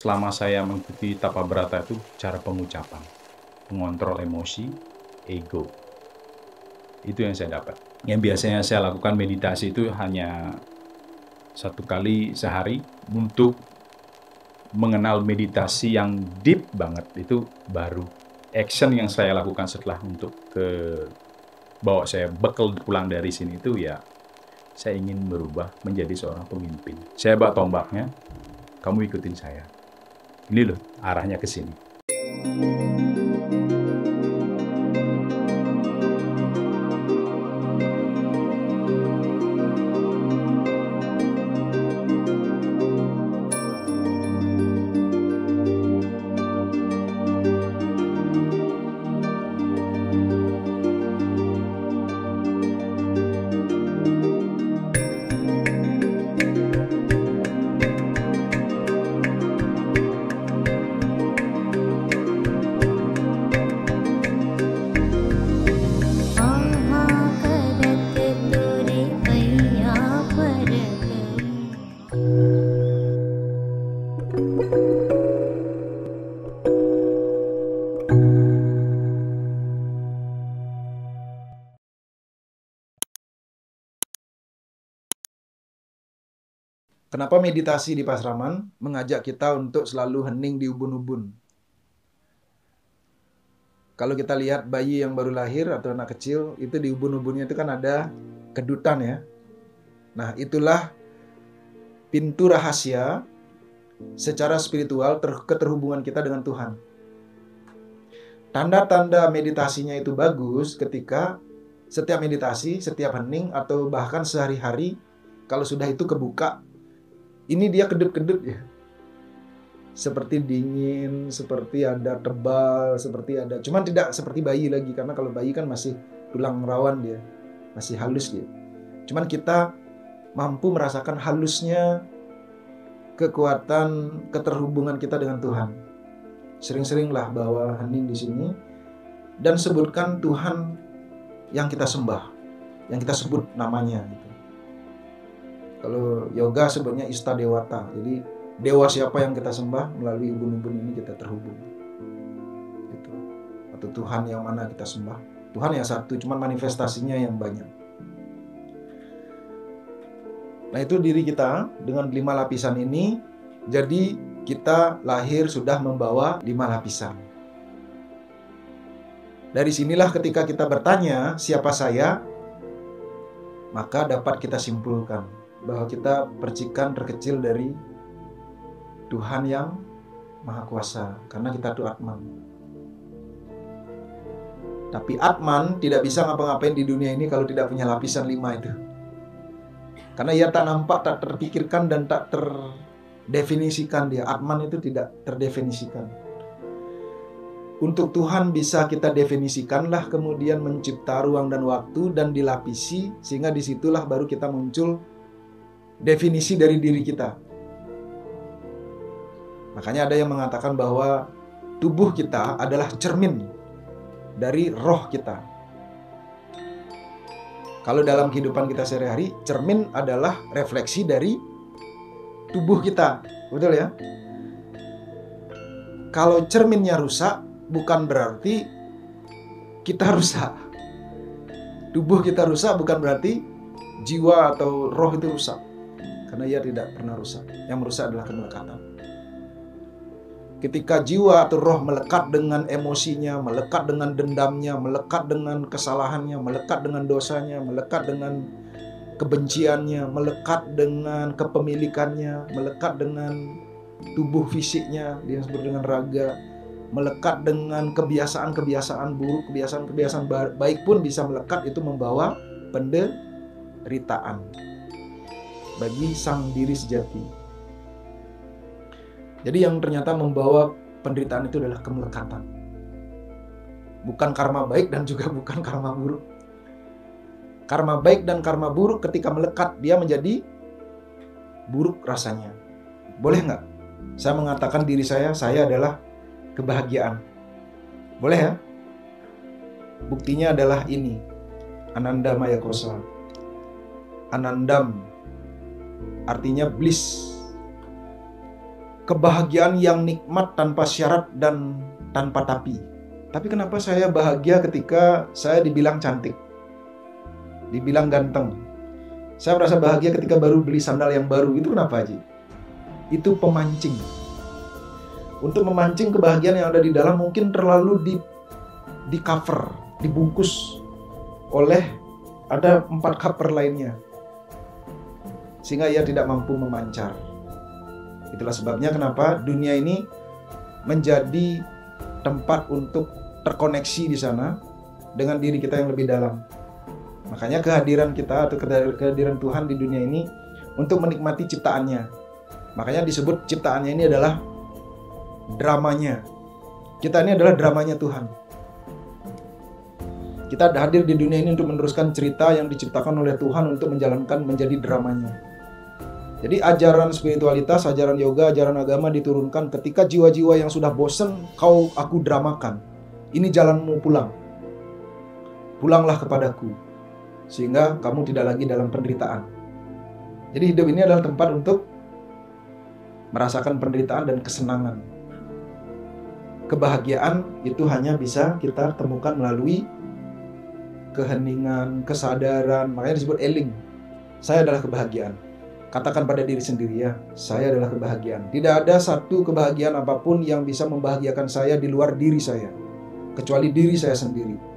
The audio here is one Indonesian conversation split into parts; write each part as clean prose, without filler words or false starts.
selama saya mengikuti Tapa Brata itu cara pengucapan, mengontrol emosi, ego. Itu yang saya dapat. Yang biasanya saya lakukan meditasi itu hanya 1 kali sehari untuk mengenal meditasi yang deep banget. Itu baru action yang saya lakukan setelah untuk bawa saya bekal pulang dari sini itu ya saya ingin berubah menjadi seorang pemimpin. Saya bawa tombaknya, kamu ikutin saya. Ini loh arahnya ke sini. Kenapa meditasi di Pasraman mengajak kita untuk selalu hening di ubun-ubun? Kalau kita lihat bayi yang baru lahir atau anak kecil, itu di ubun-ubunnya itu kan ada kedutan ya. Nah, itulah pintu rahasia secara spiritual keterhubungan kita dengan Tuhan. Tanda-tanda meditasinya itu bagus ketika setiap meditasi, setiap hening, atau bahkan sehari-hari, kalau sudah itu kebuka, ini dia kedip-kedip ya. Seperti dingin, seperti ada tebal, seperti ada... Cuman tidak seperti bayi lagi, karena kalau bayi kan masih tulang rawan dia, masih halus dia. Cuman kita mampu merasakan halusnya kekuatan keterhubungan kita dengan Tuhan. Sering-seringlah bawa hening di sini dan sebutkan Tuhan yang kita sembah, yang kita sebut namanya gitu. Kalau yoga sebutnya Istadewata. Jadi dewa siapa yang kita sembah, melalui ubun-ubun ini kita terhubung. Gitu. Atau Tuhan yang mana kita sembah. Tuhan yang satu, cuman manifestasinya yang banyak. Nah, itu diri kita dengan 5 lapisan ini. Jadi kita lahir sudah membawa 5 lapisan. Dari sinilah ketika kita bertanya, siapa saya? Maka dapat kita simpulkan bahwa kita percikan terkecil dari Tuhan yang Maha Kuasa, karena kita itu Atman. Tapi Atman tidak bisa ngapa-ngapain di dunia ini kalau tidak punya lapisan 5 itu. Karena ia tak nampak, tak terpikirkan, dan tak terdefinisikan dia. Atman itu tidak terdefinisikan. Untuk Tuhan bisa kita definisikanlah, kemudian mencipta ruang dan waktu dan dilapisi, sehingga disitulah baru kita muncul definisi dari diri kita. Makanya ada yang mengatakan bahwa tubuh kita adalah cermin dari roh kita. Kalau dalam kehidupan kita sehari-hari, cermin adalah refleksi dari tubuh kita. Betul ya? Kalau cerminnya rusak, bukan berarti kita rusak. Tubuh kita rusak bukan berarti jiwa atau roh itu rusak. Karena ia tidak pernah rusak. Yang merusak adalah kemelekatan. Ketika jiwa atau roh melekat dengan emosinya, melekat dengan dendamnya, melekat dengan kesalahannya, melekat dengan dosanya, melekat dengan kebenciannya, melekat dengan kepemilikannya, melekat dengan tubuh fisiknya, dia disebut dengan raga, melekat dengan kebiasaan-kebiasaan buruk, kebiasaan-kebiasaan baik pun bisa melekat, itu membawa penderitaan bagi sang diri sejati. Jadi yang ternyata membawa penderitaan itu adalah kemelekatan. Bukan karma baik dan juga bukan karma buruk. Karma baik dan karma buruk ketika melekat, dia menjadi buruk rasanya. Boleh nggak saya mengatakan diri saya adalah kebahagiaan? Boleh ya? Buktinya adalah ini. Ananda Maya Kosa. Anandam artinya bliss. kebahagiaan yang nikmat tanpa syarat dan tanpa tapi. Tapi kenapa saya bahagia ketika saya dibilang cantik, dibilang ganteng? Saya merasa bahagia ketika baru beli sandal yang baru. Itu kenapa, Haji? Itu pemancing. Untuk memancing kebahagiaan yang ada di dalam mungkin terlalu di cover, dibungkus oleh ada 4 cover lainnya, sehingga ia tidak mampu memancar. Itulah sebabnya kenapa dunia ini menjadi tempat untuk terkoneksi di sana dengan diri kita yang lebih dalam. Makanya kehadiran kita atau kehadiran Tuhan di dunia ini untuk menikmati ciptaannya. Makanya disebut ciptaannya ini adalah dramanya. Kita ini adalah dramanya Tuhan. Kita hadir di dunia ini untuk meneruskan cerita yang diciptakan oleh Tuhan untuk menjalankan menjadi dramanya. Jadi ajaran spiritualitas, ajaran yoga, ajaran agama diturunkan ketika jiwa-jiwa yang sudah bosan, aku dramakan. Ini jalanmu pulang. Pulanglah kepadaku. Sehingga kamu tidak lagi dalam penderitaan. Jadi hidup ini adalah tempat untuk merasakan penderitaan dan kesenangan. Kebahagiaan itu hanya bisa kita temukan melalui keheningan, kesadaran. Makanya disebut eling. Saya adalah kebahagiaan. Katakan pada diri sendiri, ya, saya adalah kebahagiaan. Tidak ada satu kebahagiaan apapun yang bisa membahagiakan saya di luar diri saya, kecuali diri saya sendiri.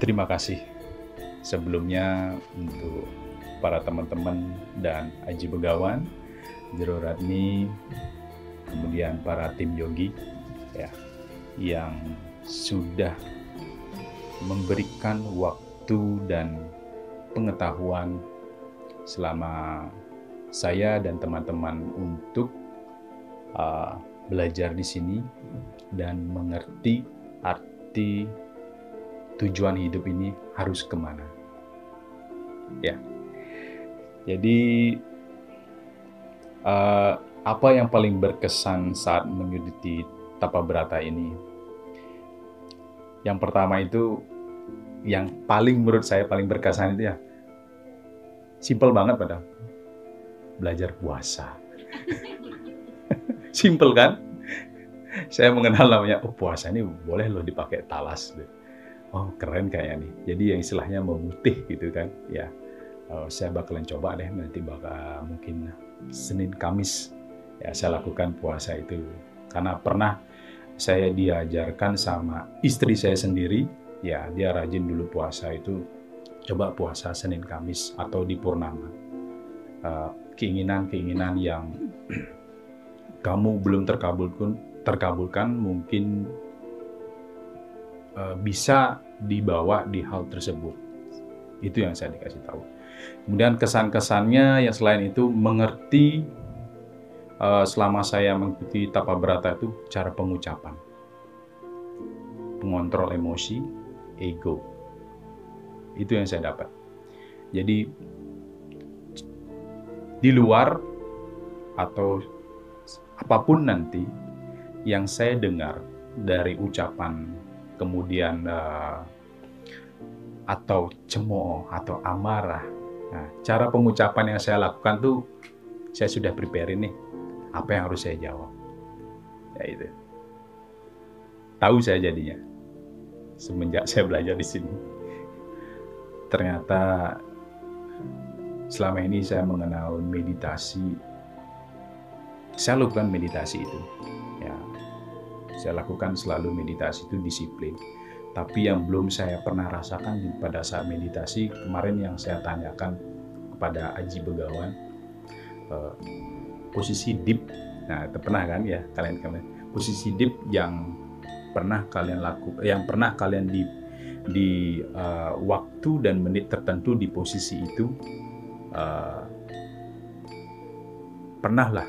Terima kasih sebelumnya untuk para teman-teman dan Aji Begawan, Jero Radmi, kemudian para tim yogi ya, yang sudah memberikan waktu dan pengetahuan selama saya dan teman-teman untuk belajar di sini dan mengerti arti tujuan hidup ini harus kemana. Ya, jadi apa yang paling berkesan saat mengikuti Tapa Brata ini? Yang pertama itu, yang paling menurut saya paling berkesan itu ya, simple banget padahal, belajar puasa. Simple kan? Saya mengenal namanya, oh puasa ini boleh loh dipakai talas. Oh keren kayaknya nih. Jadi yang istilahnya memutih gitu kan. Ya, saya bakalan coba deh nanti mungkin Senin Kamis ya saya lakukan puasa itu. Karena pernah saya diajarkan sama istri saya sendiri, ya dia rajin dulu puasa itu, coba puasa Senin Kamis atau di Purnama. Keinginan-keinginan yang kamu belum terkabulkan mungkin bisa dibawa di hal tersebut. Itu yang saya dikasih tahu. Kemudian kesan-kesannya yang selain itu mengerti selama saya mengikuti Tapa Brata itu cara pengucapan, pengontrol emosi, ego. Itu yang saya dapat. Jadi di luar atau apapun nanti yang saya dengar dari ucapan kemudian atau cemooh atau amarah, nah, cara pengucapan yang saya lakukan tuh saya sudah prepare nih apa yang harus saya jawab. Ya itu. Tahu saya jadinya semenjak saya belajar di sini. Ternyata selama ini saya mengenal meditasi. Saya lakukan meditasi itu. Ya. Saya lakukan selalu meditasi itu disiplin. Tapi yang belum saya pernah rasakan pada saat meditasi kemarin yang saya tanyakan kepada Aji Begawan, posisi deep. Nah, itu pernah kan ya kalian posisi deep yang pernah kalian lakukan, yang pernah kalian di waktu dan menit tertentu di posisi itu, pernah lah.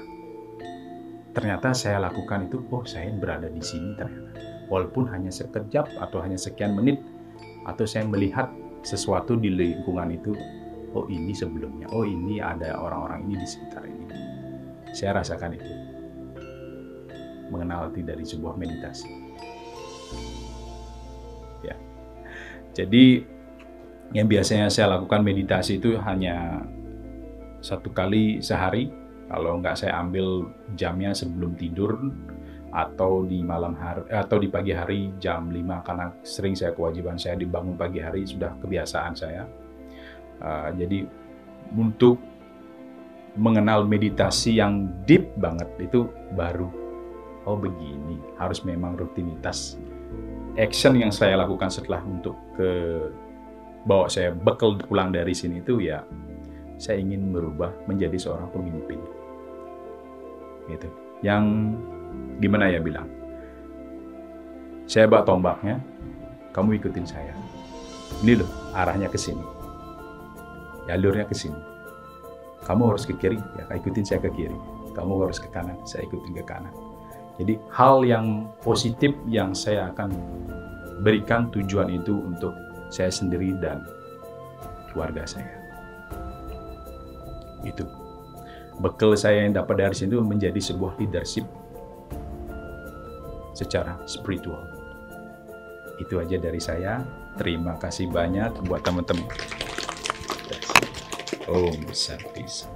Ternyata saya lakukan itu, oh saya berada di sini ternyata. Walaupun hanya sekejap atau hanya sekian menit, atau saya melihat sesuatu di lingkungan itu, oh ini sebelumnya, oh ini ada orang-orang ini di sekitar ini. Saya rasakan itu. Mengenal arti dari sebuah meditasi. Ya. Jadi yang biasanya saya lakukan meditasi itu hanya 1 kali sehari. Kalau nggak saya ambil jamnya sebelum tidur atau di malam hari atau di pagi hari jam 5, karena sering saya kewajiban saya dibangun pagi hari, sudah kebiasaan saya. Jadi untuk mengenal meditasi yang deep banget itu baru, oh begini, harus memang rutinitas. Action yang saya lakukan setelah untuk bawa saya bekal pulang dari sini itu ya, saya ingin merubah menjadi seorang pemimpin. Gitu. Yang gimana ya bilang? Saya bawa tombaknya, kamu ikutin saya. Ini loh, arahnya ke sini. Jalurnya ke sini. Kamu harus ke kiri, ya ikutin saya ke kiri. Kamu harus ke kanan, saya ikutin ke kanan. Jadi hal yang positif yang saya akan berikan tujuan itu untuk saya sendiri dan keluarga saya. Itu bekal saya yang dapat dari sini menjadi sebuah leadership secara spiritual. Itu aja dari saya. Terima kasih banyak buat teman-teman. Om Santi.